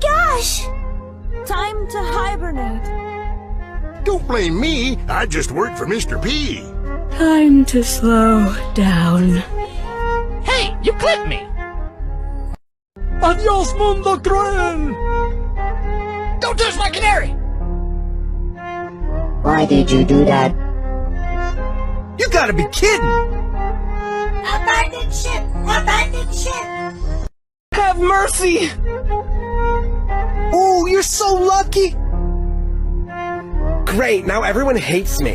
Gosh! Time to hibernate. Don't blame me. I just work for Mr. P. Time to slow down. Hey, you clipped me! Adios, mundo cruel! Don't touch my canary! Why did you do that? You gotta be kidding! Abandoned ship! Abandoned ship! Have mercy! Oh, you're so lucky! Great, now everyone hates me.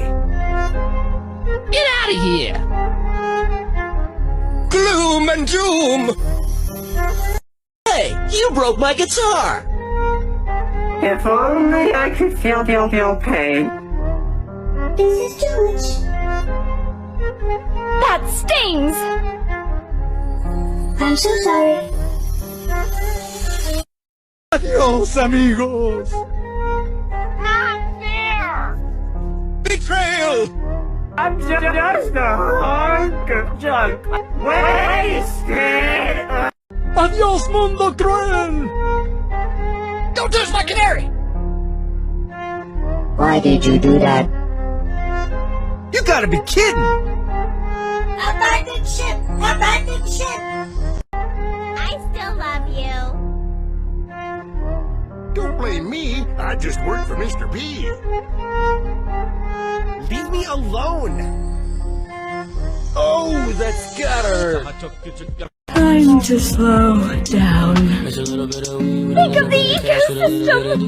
Get out of here! Gloom and doom! Hey, you broke my guitar! If only I could feel pain. This is too much. That stings! I'm so sorry. Adios, amigos! Not fair! Betrayal! I'm just a hunk of junk. Wasted! Adios, mundo cruel! Don't touch my canary! Why did you do that? You gotta be kidding! Abandoned ship! Abandoned ship! I still love you. Don't blame me. I just work for Mr. P. Leave me alone! Oh, that's gotta hurt! Time to slow down. Think of the ecosystem!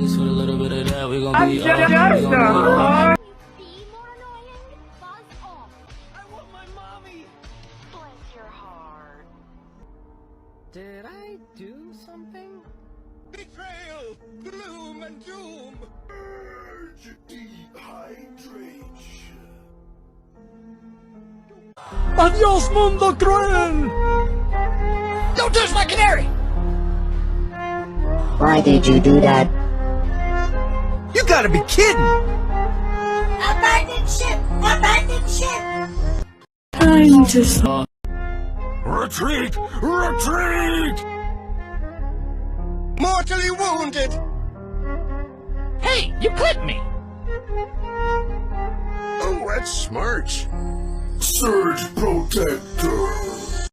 I'm just a hunk. Be more annoying and buzz off. I want my mommy! Bless your heart. Did I do something? Betrayal! Gloom and doom! Urge dehydration. Adios, mundo cruel! Don't touch my canary! Why did you do that? You gotta be kidding! Abandoned ship! Abandoned ship! Time to slow. Retreat! Retreat! Mortally wounded! Hey, you clipped me! Oh, that's smart. Surge Protector.